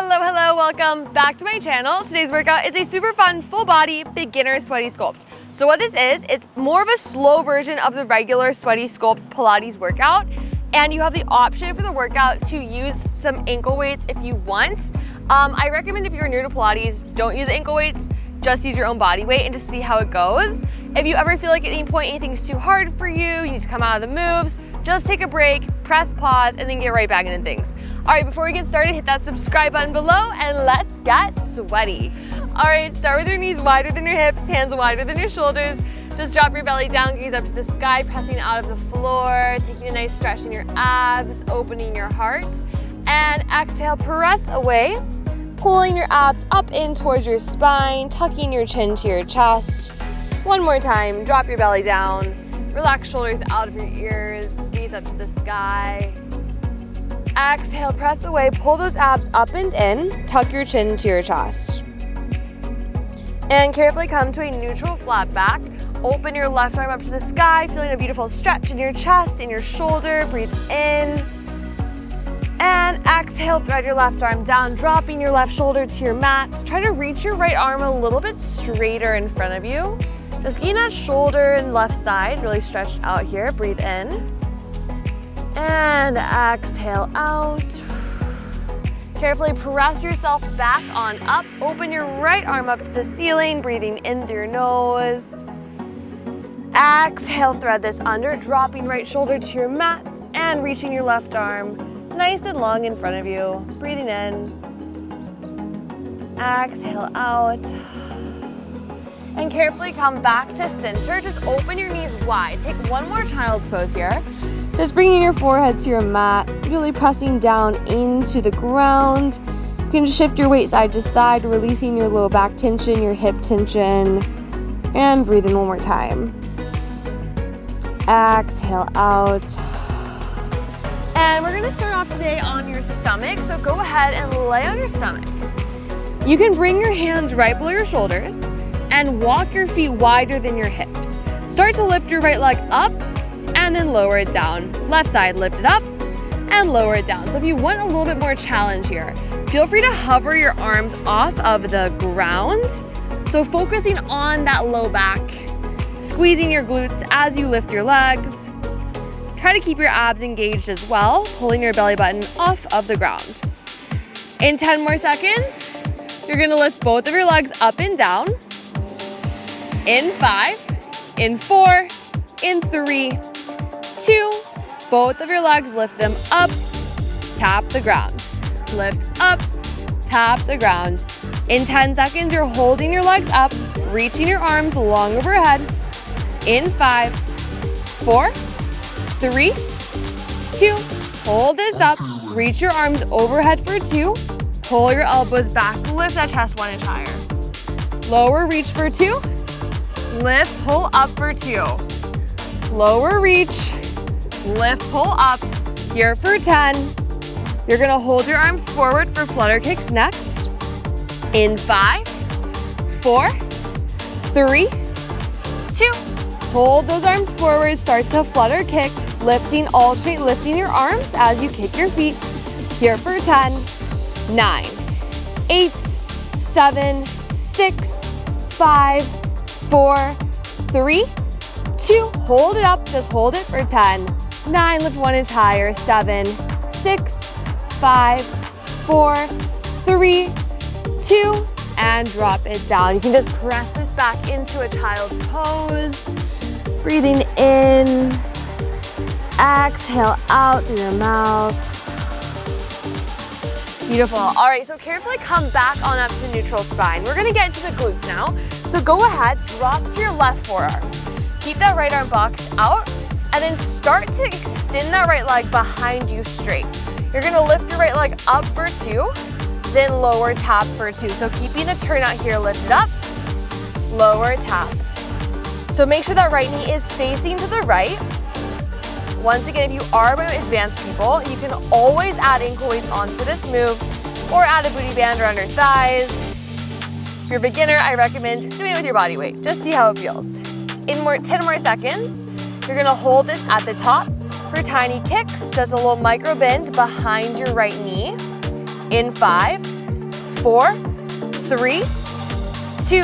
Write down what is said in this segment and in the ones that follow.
Hello, welcome back to my channel. Today's workout is a super fun, full body, beginner sweaty sculpt. So what this is, it's more of a slow version of the regular sweaty sculpt Pilates workout. And you have the option for the workout to use some ankle weights if you want. I recommend if you're new to Pilates, don't use ankle weights, just use your own body weight and just see how it goes. If you ever feel like at any point anything's too hard for you, you need to come out of the moves, just take a break, press pause, and then get right back into things. All right, before we get started, hit that subscribe button below and let's get sweaty. All right, start with your knees wider than your hips, hands wider than your shoulders. Just drop your belly down, gaze up to the sky, pressing out of the floor, taking a nice stretch in your abs, opening your heart. And exhale, press away, pulling your abs up in towards your spine, tucking your chin to your chest. One more time, drop your belly down, relax shoulders out of your ears, gaze up to the sky. Exhale, press away, pull those abs up and in, tuck your chin to your chest. And carefully come to a neutral flat back. Open your left arm up to the sky, feeling a beautiful stretch in your chest, in your shoulder. Breathe in. And exhale, thread your left arm down, dropping your left shoulder to your mat. Try to reach your right arm a little bit straighter in front of you. Just getting that shoulder and left side really stretched out here. Breathe in. And exhale out. Carefully press yourself back on up. Open your right arm up to the ceiling, breathing in through your nose. Exhale, thread this under, dropping right shoulder to your mat and reaching your left arm nice and long in front of you. Breathing in. Exhale out. And carefully come back to center. Just open your knees wide. Take one more child's pose here. Just bringing your forehead to your mat, really pressing down into the ground. You can shift your weight side to side, releasing your low back tension, your hip tension, and breathe in one more time. Exhale out. And we're gonna start off today on your stomach, so go ahead and lay on your stomach. You can bring your hands right below your shoulders and walk your feet wider than your hips. Start to lift your right leg up and then lower it down. Left side, lift it up and lower it down. So if you want a little bit more challenge here, feel free to hover your arms off of the ground. So focusing on that low back, squeezing your glutes as you lift your legs. Try to keep your abs engaged as well, pulling your belly button off of the ground. In 10 more seconds, you're gonna lift both of your legs up and down. In 5, in 4, in 3, 2, both of your legs, lift them up, tap the ground. Lift up, tap the ground. In 10 seconds, you're holding your legs up, reaching your arms long overhead. In 5, 4, 3, 2, hold this up, reach your arms overhead for 2, pull your elbows back, lift that chest 1 inch higher. Lower reach for 2, lift, pull up for 2. Lower reach, lift, pull up, here for 10. You're gonna hold your arms forward for flutter kicks next. In 5, 4, 3, 2. Hold those arms forward, start to flutter kick, lifting, alternate lifting your arms as you kick your feet. Here for 10, 9, 8, 7, 6, 5, 4, 3, 2, hold it up, just hold it for 10, 9, lift 1 inch higher, 7, 6, 5, 4, 3, 2, and drop it down. You can just press this back into a child's pose. Breathing in, exhale out through your mouth. Beautiful. All right, so carefully come back on up to neutral spine. We're gonna get into the glutes now. So go ahead, drop to your left forearm. Keep that right arm boxed out, and then start to extend that right leg behind you straight. You're gonna lift your right leg up for 2, then lower tap for 2. So keeping a turnout here, lift it up, lower tap. So make sure that right knee is facing to the right. Once again, if you are one of advanced people, you can always add ankle weights onto this move or add a booty band around your thighs. If you're a beginner, I recommend just doing it with your body weight. Just see how it feels. In 10 more seconds, you're gonna hold this at the top for tiny kicks, just a little micro bend behind your right knee. In 5, 4, 3, 2,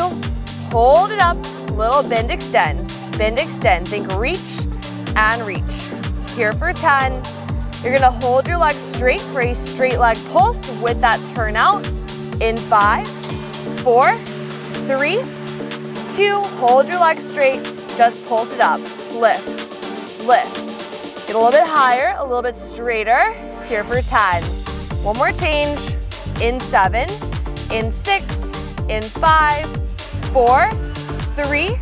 hold it up, little bend, extend, think reach and reach. Here for 10, you're gonna hold your legs straight for a straight leg pulse with that turn out in 5, 4, 3, 2, hold your legs straight, just pulse it up, lift, lift. Get a little bit higher, a little bit straighter, here for 10. One more change, in 7, in 6, in 5, 4, 3,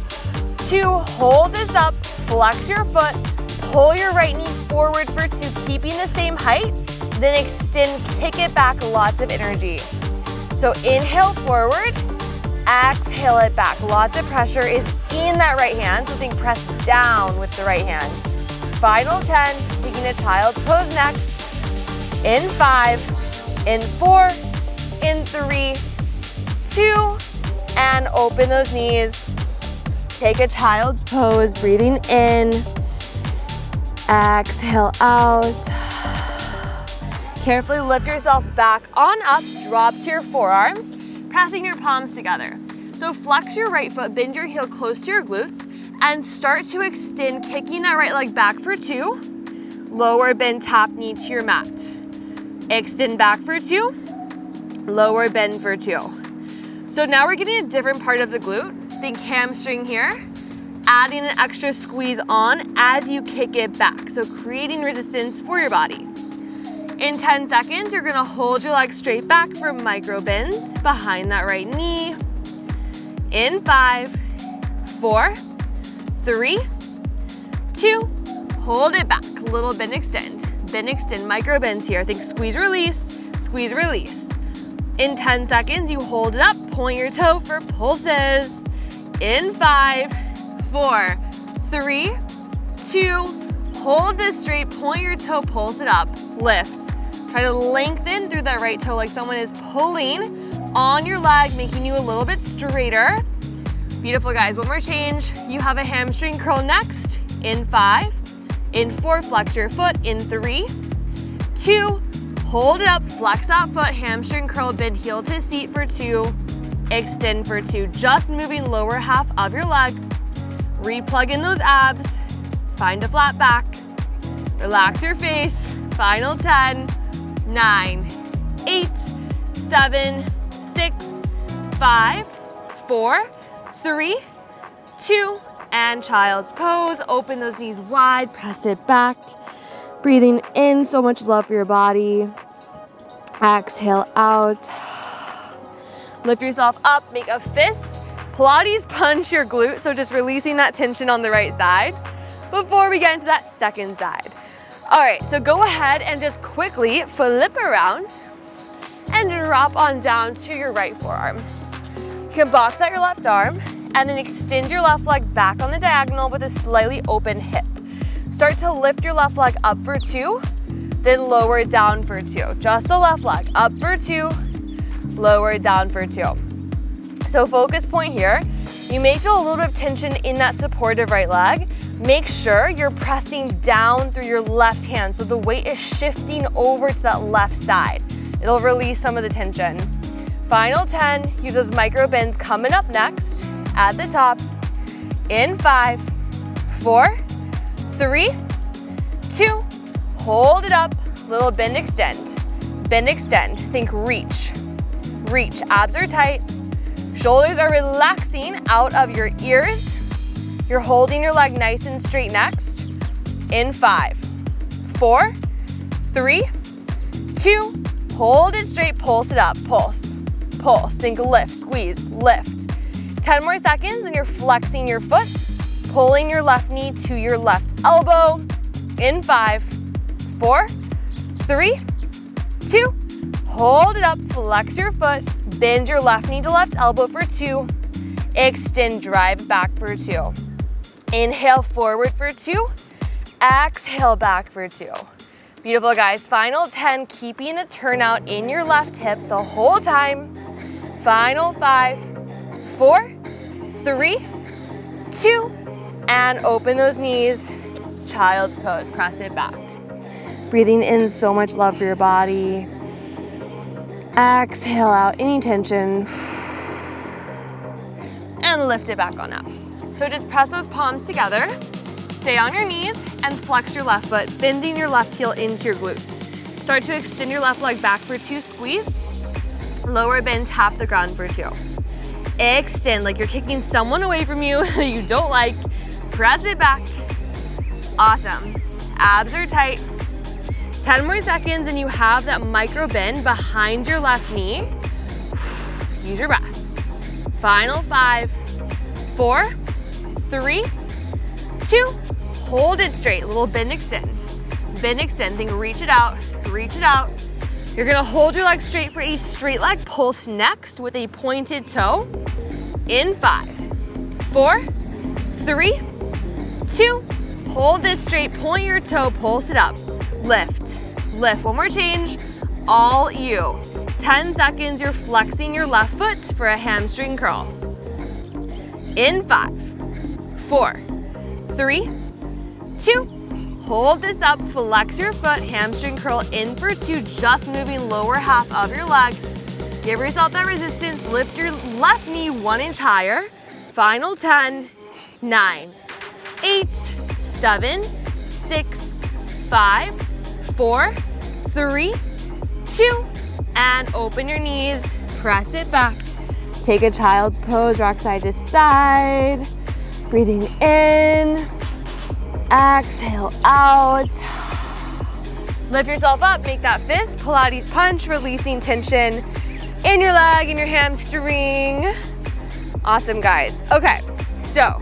2, hold this up, flex your foot, pull your right knee forward for 2, keeping the same height, then extend, kick it back, lots of energy. So inhale forward, exhale it back. Lots of pressure is in that right hand, so think press down with the right hand. Final 10, taking a child's pose next. In 5, in 4, in 3, 2, and open those knees. Take a child's pose, breathing in, exhale out. Carefully lift yourself back on up, drop to your forearms, pressing your palms together. So flex your right foot, bend your heel close to your glutes, and start to extend, kicking that right leg back for 2. Lower, bend, tap knee to your mat. Extend back for 2, lower, bend for 2. So now we're getting a different part of the glute. Think hamstring here, adding an extra squeeze on as you kick it back. So creating resistance for your body. In 10 seconds, you're gonna hold your legs straight back for micro bends behind that right knee. In 5, 4, 3, 2, hold it back. Little bend, extend, micro bends here. Think squeeze, release, squeeze, release. In 10 seconds, you hold it up, point your toe for pulses. In 5, 4, 3, 2, hold this straight, point your toe, pulse it up, lift. Try to lengthen through that right toe like someone is pulling on your leg, making you a little bit straighter. Beautiful, guys. One more change. You have a hamstring curl next. In 5, in 4, flex your foot. In 3, 2, hold it up, flex that foot, hamstring curl, bend heel to seat for 2, extend for 2. Just moving lower half of your leg. Replug in those abs, find a flat back, relax your face. Final 10, 9, 8, 7, 6, 5, 4, 3, 2, and child's pose. Open those knees wide, press it back. Breathing in, so much love for your body. Exhale out. Lift yourself up, make a fist. Pilates punch your glute, so just releasing that tension on the right side before we get into that second side. All right, so go ahead and just quickly flip around and drop on down to your right forearm. You can box out your left arm and then extend your left leg back on the diagonal with a slightly open hip. Start to lift your left leg up for 2, then lower it down for 2. Just the left leg, up for 2, lower it down for 2. So focus point here, you may feel a little bit of tension in that supportive right leg. Make sure you're pressing down through your left hand so the weight is shifting over to that left side. It'll release some of the tension. Final 10, use those micro bends coming up next at the top. In 5, 4, 3, 2, hold it up, little bend, extend, think reach, reach, abs are tight, shoulders are relaxing out of your ears, you're holding your leg nice and straight next. In 5, 4, 3, 2, hold it straight, pulse it up, pulse, pulse, think lift, squeeze, lift. 10 more seconds and you're flexing your foot, pulling your left knee to your left elbow. In 5, 4, 3, 2, hold it up, flex your foot, bend your left knee to left elbow for 2, extend, drive back for 2. Inhale forward for 2, exhale back for 2. Beautiful, guys. Final 10, keeping the turnout in your left hip the whole time. Final 5, 4, 3, 2, and open those knees. Child's pose, press it back. Breathing in so much love for your body. Exhale out any tension. And lift it back on up. So just press those palms together, stay on your knees, and flex your left foot, bending your left heel into your glute. Start to extend your left leg back for 2, squeeze. Lower bend, tap the ground for 2. Extend like you're kicking someone away from you that you don't like. Press it back. Awesome. Abs are tight. 10 more seconds and you have that micro bend behind your left knee. Use your breath. Final 5, 4, 3, 2. Hold it straight. Little bend, extend. Bend, extend. Think reach it out. Reach it out. You're gonna hold your leg straight for a straight leg pulse next with a pointed toe. In 5, 4, 3, 2. Hold this straight, point your toe, pulse it up. Lift, lift. One more change, all you. 10 seconds, you're flexing your left foot for a hamstring curl. In 5, 4, 3, 2. Hold this up, flex your foot, hamstring curl in for 2, just moving lower half of your leg. Give yourself that resistance, lift your left knee 1 inch higher. Final 10, 9, 8, 7, 6, 5, 4, 3, 2, and open your knees, press it back. Take a child's pose, rock side to side. Breathing in, exhale out. Lift yourself up, make that fist, Pilates punch, releasing tension in your leg, in your hamstring. Awesome, guys. Okay, so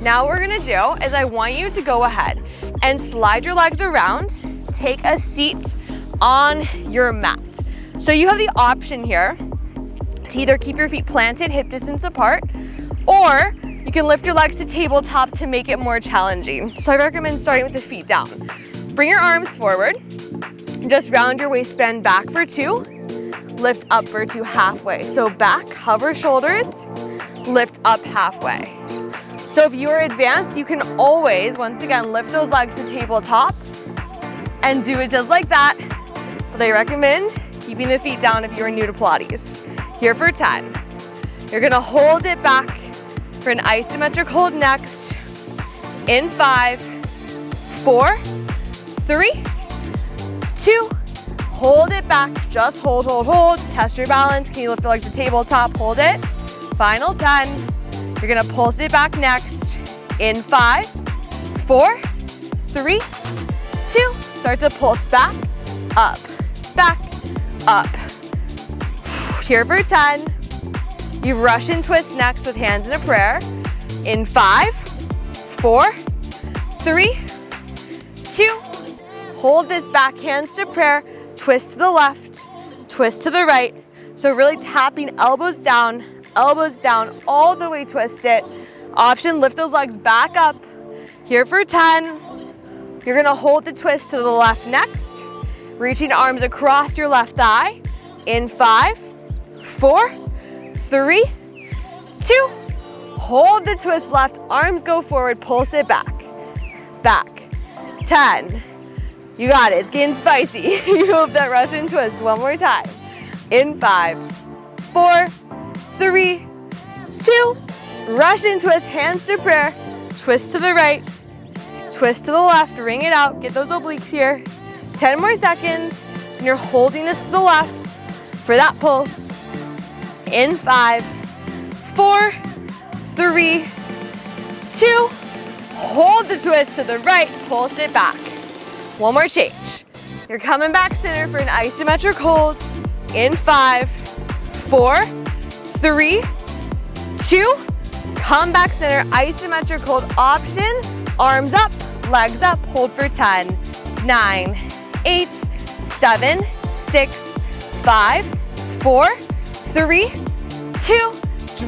now what we're gonna do is I want you to go ahead and slide your legs around, take a seat on your mat. So you have the option here to either keep your feet planted, hip distance apart, or you can lift your legs to tabletop to make it more challenging. So I recommend starting with the feet down. Bring your arms forward, just round your waistband back for 2, lift up for 2 halfway. So back, hover shoulders, lift up halfway. So if you are advanced, you can always, once again, lift those legs to tabletop and do it just like that. But I recommend keeping the feet down if you are new to Pilates. Here for 10. You're gonna hold it back for an isometric hold next. In 5, 4, 3, 2. Hold it back, just hold, hold, hold. Test your balance. Can you lift the legs to tabletop? Hold it. Final 10. You're gonna pulse it back next. In 5, 4, 3, 2. Start to pulse back, up, up. Here for 10. You Russian twist next with hands in a prayer. In 5, 4, 3, 2. Hold this back, hands to prayer. Twist to the left, twist to the right. So really tapping elbows down, all the way twist it. Option, lift those legs back up. Here for 10. You're gonna hold the twist to the left next. Reaching arms across your left thigh. In 5, 4, 3, 2. Hold the twist left, arms go forward, pulse it back. 10. You got it, it's getting spicy. You move that Russian twist one more time. In 5, 4, 3, 2. Russian twist, hands to prayer. Twist to the right, twist to the left, ring it out, get those obliques here. 10 more seconds, and you're holding this to the left for that pulse. In 5, 4, 3, 2. Hold the twist to the right, pulse it back. One more change. You're coming back center for an isometric hold. In 5, 4, 3, 2. Come back center, isometric hold option. Arms up, legs up, hold for 10, 9, 8, 7, 6, 5, 4, 3, 2.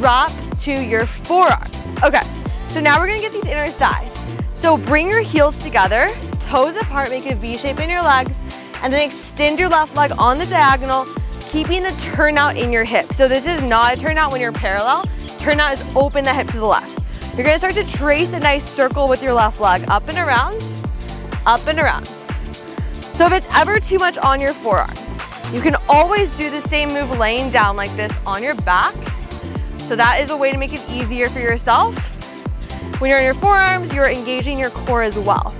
Drop to your forearms. Okay, so now we're gonna get these inner thighs. So bring your heels together, toes apart, make a V shape in your legs, and then extend your left leg on the diagonal, keeping the turnout in your hip. So this is not a turnout when you're parallel. Turnout is open the hip to the left. You're gonna start to trace a nice circle with your left leg, up and around, up and around. So if it's ever too much on your forearms, You can always do the same move laying down like this on your back. So that is a way to make it easier for yourself. When you're on your forearms, you're engaging your core as well.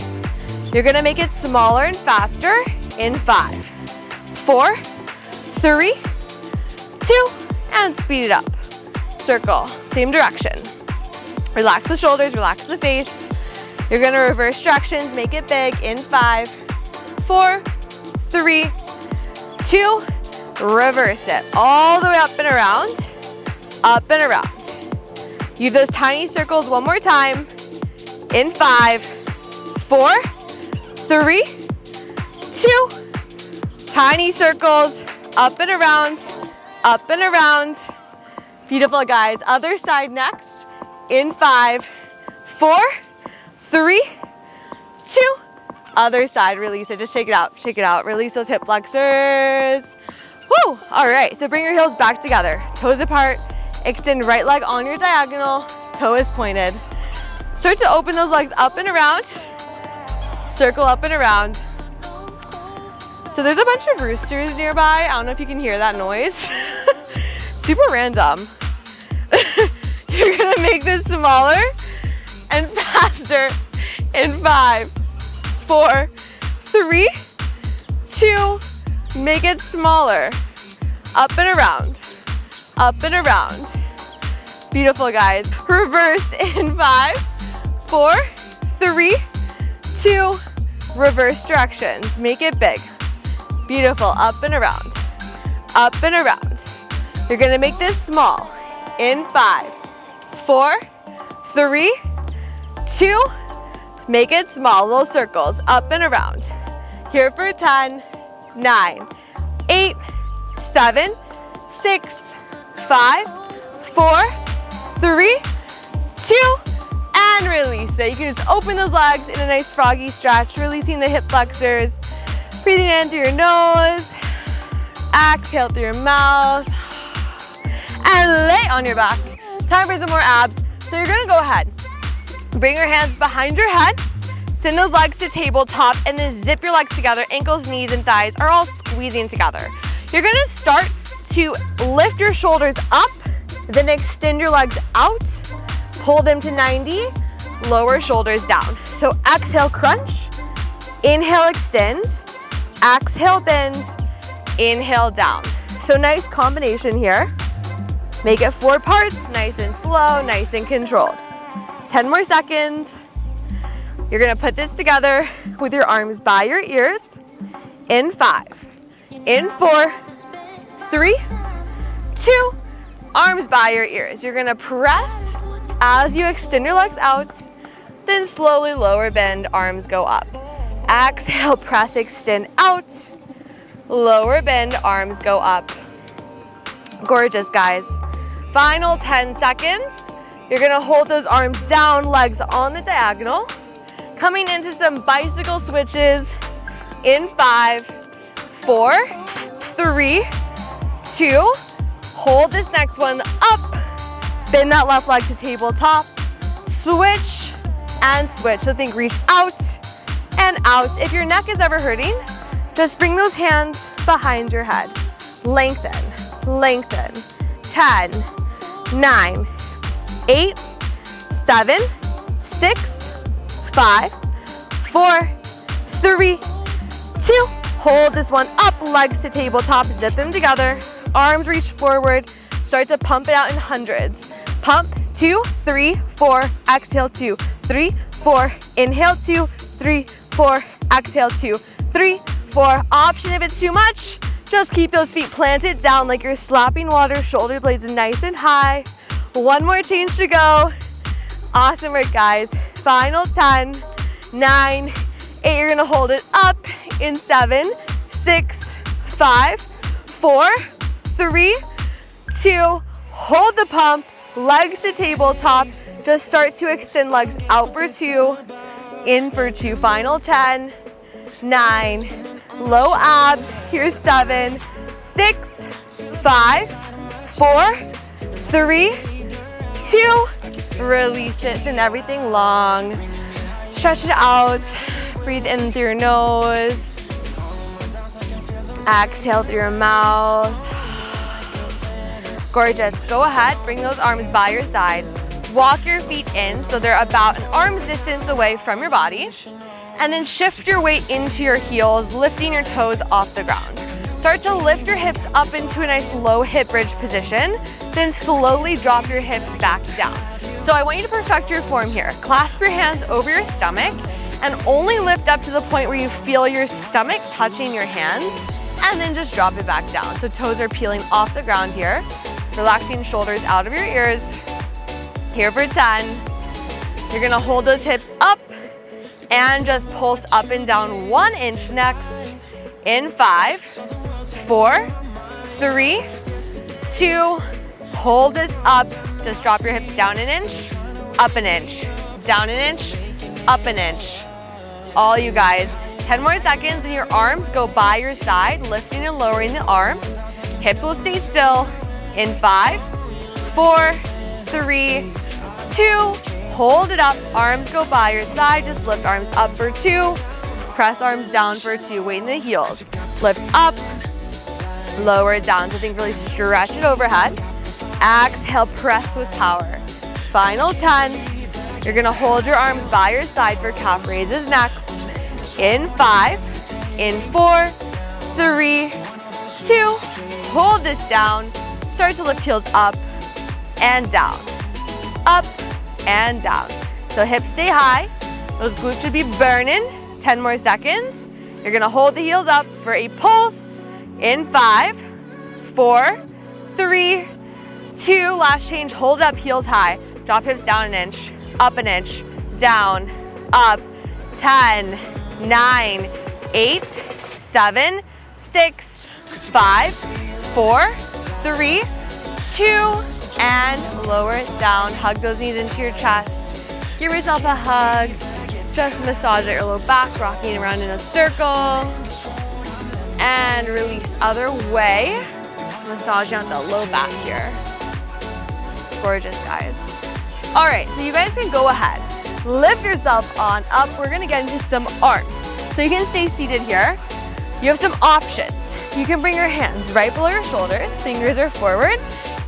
You're gonna make it smaller and faster in 5, 4, 3, 2, and speed it up. Circle, same direction. Relax the shoulders, relax the face. You're gonna reverse directions, make it big in 5, 4, 3, 2, reverse it. All the way up and around, up and around. Use those tiny circles one more time in 5, 4, 3, 2, tiny circles, up and around, up and around. Beautiful, guys. Other side next in 5, 4, 3, 2, other side. Release it, just shake it out, release those hip flexors. Woo! All right, so bring your heels back together, toes apart, extend right leg on your diagonal, toe is pointed. Start to open those legs up and around, circle up and around. So there's a bunch of roosters nearby. I don't know if you can hear that noise. Super random. You're gonna make this smaller and faster in 5, 4, 3, 2, make it smaller. Up and around, up and around. Beautiful, guys. Reverse in 5, 4, 3, 2, reverse directions. Make it big. Beautiful, up and around, up and around. You're gonna make this small in 5, 4, 3, 2, make it small, little circles, up and around. Here for 10, 9, 8, 7, 6, 5, 4, 3, 2, and release it. You can just open those legs in a nice froggy stretch, releasing the hip flexors, breathing in through your nose, exhale through your mouth, and lay on your back. Time for some more abs. So you're gonna go ahead, bring your hands behind your head, send those legs to tabletop, and then zip your legs together. Ankles, knees, and thighs are all squeezing together. You're gonna start to lift your shoulders up, then extend your legs out, pull them to 90, lower shoulders down. So exhale, crunch, inhale, extend, exhale, bend, inhale, down. So nice combination here. Make it 4 parts, nice and slow, nice and controlled. 10 more seconds. You're gonna put this together with your arms by your ears in 5, in 4, 3, 2, arms by your ears. You're gonna press as you extend your legs out, then slowly lower, bend, arms go up. Exhale, press, extend out, lower, bend, arms go up. Gorgeous, guys. Final 10 seconds. You're gonna hold those arms down, legs on the diagonal. Coming into some bicycle switches in 5, 4, 3, 2, hold this next one up, bend that left leg to tabletop, switch and switch. So think reach out and out. If your neck is ever hurting, just bring those hands behind your head. Lengthen, lengthen. 10, 9, 8, 7, 6, 5, 4, 3, 2. Hold this one up, legs to tabletop, zip them together. Arms reach forward, start to pump it out in hundreds. Pump, 2, 3, 4, exhale, 2, 3, 4, inhale, 2, 3, 4, exhale, 2, 3, 4. Option if it's too much, just keep those feet planted down like you're slapping water, shoulder blades nice and high. One more change to go. Awesome work, guys. Final 10, 9, 8. You're gonna hold it up in 7, 6, 5, 4, 3, 2. Hold the pump, legs to tabletop. Just start to extend legs out for 2, in for 2. Final 10, 9, low abs. Here's 7, 6, 5, 4, 3, 2. Release it, send everything long. Stretch it out. Breathe in through your nose. Exhale through your mouth. Gorgeous. Go ahead, bring those arms by your side. Walk your feet in so they're about an arm's distance away from your body. And then shift your weight into your heels, lifting your toes off the ground. Start to lift your hips up into a nice low hip bridge position, then slowly drop your hips back down. So I want you to perfect your form here. Clasp your hands over your stomach and only lift up to the point where you feel your stomach touching your hands, and then just drop it back down. So toes are peeling off the ground here. Relaxing shoulders out of your ears. Here for 10. You're gonna hold those hips up and just pulse up and down 1 inch next. In 5, 4, 3, 2, hold this up. Just drop your hips down an inch, up an inch, down an inch, up an inch. All you guys. 10 more seconds and your arms go by your side, lifting and lowering the arms. Hips will stay still. In 5, 4, 3, 2, hold it up. Arms go by your side. Just lift arms up for 2. Press arms down for 2. Weight in the heels. Lift up, lower it down. So think really stretch it overhead. Exhale, press with power. Final 10. You're gonna hold your arms by your side for calf raises next. In 5, in 4, 3, 2, hold this down. Start to lift heels up and down, up and down. So hips stay high. Those glutes should be burning. 10 more seconds. You're gonna hold the heels up for a pulse. In 5, 4, 3, 2, last change, hold up, heels high. Drop hips down an inch, up an inch, down, up. 10, 9, 8, 7, 6, 5, 4, 3, 2, and lower it down. Hug those knees into your chest. Give yourself a hug. Just massage at your low back, rocking around in a circle. And release other way. Just massaging out the low back here. Gorgeous, guys. All right, so you guys can go ahead. Lift yourself on up. We're gonna get into some arms. So you can stay seated here. You have some options. You can bring your hands right below your shoulders, fingers are forward,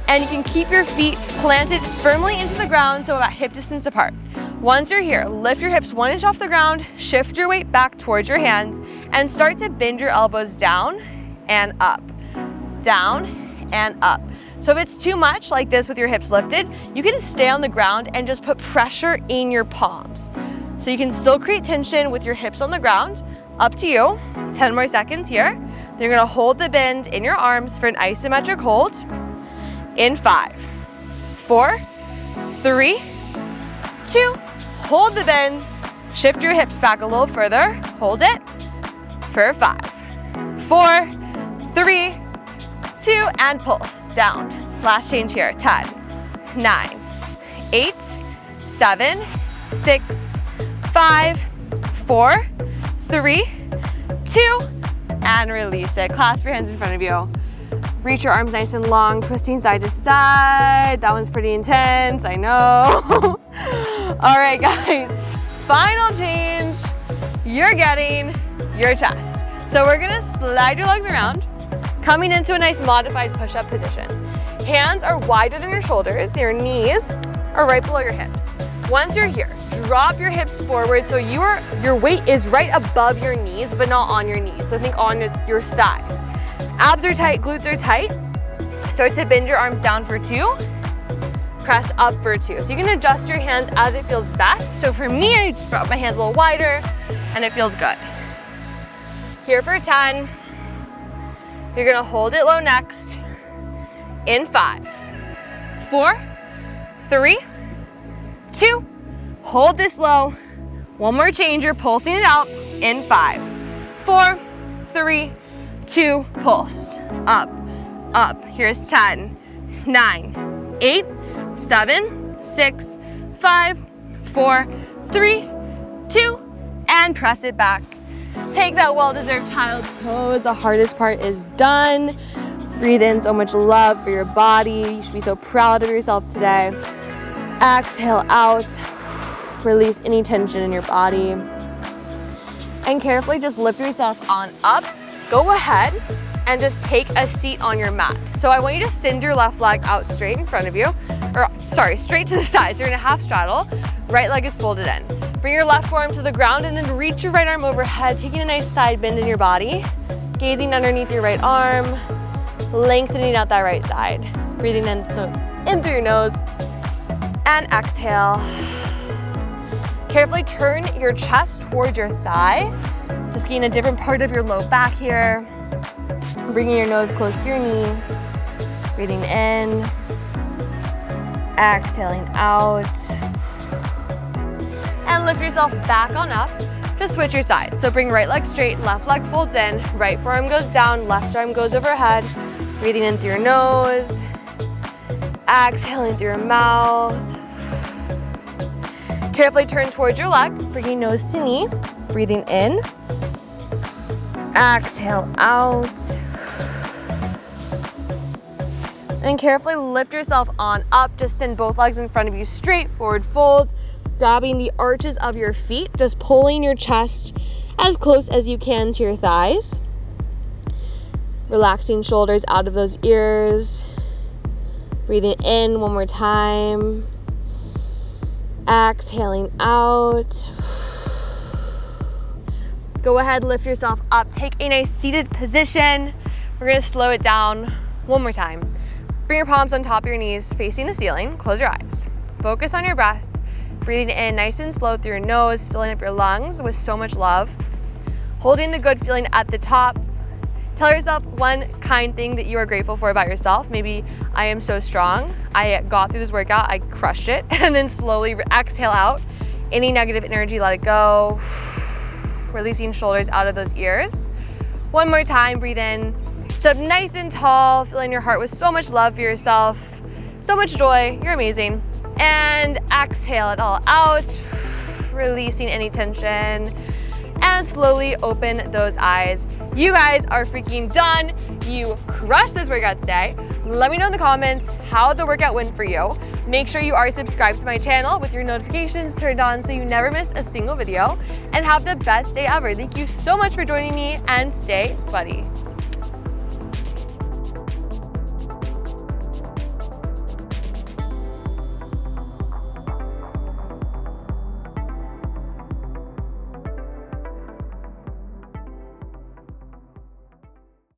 and you can keep your feet planted firmly into the ground so about hip distance apart. Once you're here, lift your hips 1 inch off the ground, shift your weight back towards your hands, and start to bend your elbows down and up, down and up. So if it's too much like this with your hips lifted, you can stay on the ground and just put pressure in your palms. So you can still create tension with your hips on the ground, up to you. 10 more seconds here. Then you're gonna hold the bend in your arms for an isometric hold. In 5, 4, 3, 2, hold the bend. Shift your hips back a little further. Hold it for 5, 4, 3, 2, and pulse down. Last change here. 10, 9, 8, 7, 6, 5, 4, 3, 2, and release it. Clasp your hands in front of you. Reach your arms nice and long, twisting side to side. That one's pretty intense, I know. All right, guys, final change. You're getting your chest. So we're gonna slide your legs around, coming into a nice modified push-up position. Hands are wider than your shoulders. Your knees are right below your hips. Once you're here, drop your hips forward so your weight is right above your knees, but not on your knees. So think on your thighs. Abs are tight, glutes are tight. Start to bend your arms down for 2. Press up for 2. So you can adjust your hands as it feels best. So for me, I just brought my hands a little wider and it feels good. Here for 10. You're gonna hold it low next. In 5, 4, 3, 2, hold this low. One more change, you're pulsing it out. In 5, 4, 3, 2, pulse, up, up. Here's 10, 9, 8, 7, 6, 5, 4, 3, 2, and press it back. Take that well-deserved child's pose. The hardest part is done. Breathe in so much love for your body. You should be so proud of yourself today. Exhale out. Release any tension in your body. And carefully just lift yourself on up. go ahead and just take a seat on your mat. So I want you to send your left leg out straight in front of you, or sorry, straight to the side. So you're in a half straddle, right leg is folded in. Bring your left forearm to the ground and then reach your right arm overhead, taking a nice side bend in your body, gazing underneath your right arm, lengthening out that right side. Breathing in, so in through your nose, and exhale. Carefully turn your chest towards your thigh, just getting a different part of your low back here. Bringing your nose close to your knee, breathing in, exhaling out, and lift yourself back on up to switch your sides. So bring right leg straight, left leg folds in, right forearm goes down, left arm goes overhead, breathing in through your nose, exhaling through your mouth. Carefully turn towards your leg, bringing nose to knee, breathing in, exhale out. And carefully lift yourself on up. Just send both legs in front of you straight, forward fold, grabbing the arches of your feet, just pulling your chest as close as you can to your thighs. Relaxing shoulders out of those ears. Breathing in one more time. Exhaling out. Go ahead, lift yourself up. Take a nice seated position. We're gonna slow it down one more time. Bring your palms on top of your knees, facing the ceiling. Close your eyes. Focus on your breath. Breathing in nice and slow through your nose, filling up your lungs with so much love. Holding the good feeling at the top. Tell yourself one kind thing that you are grateful for about yourself. Maybe, I am so strong. I got through this workout, I crushed it. And then slowly exhale out. Any negative energy, let it go. Releasing shoulders out of those ears. One more time, breathe in. Sit up nice and tall, filling your heart with so much love for yourself, so much joy, you're amazing. And exhale it all out, releasing any tension, and slowly open those eyes. You guys are freaking done. You crushed this workout today. Let me know in the comments how the workout went for you. Make sure you are subscribed to my channel with your notifications turned on so you never miss a single video, and have the best day ever. Thank you so much for joining me, and stay sweaty.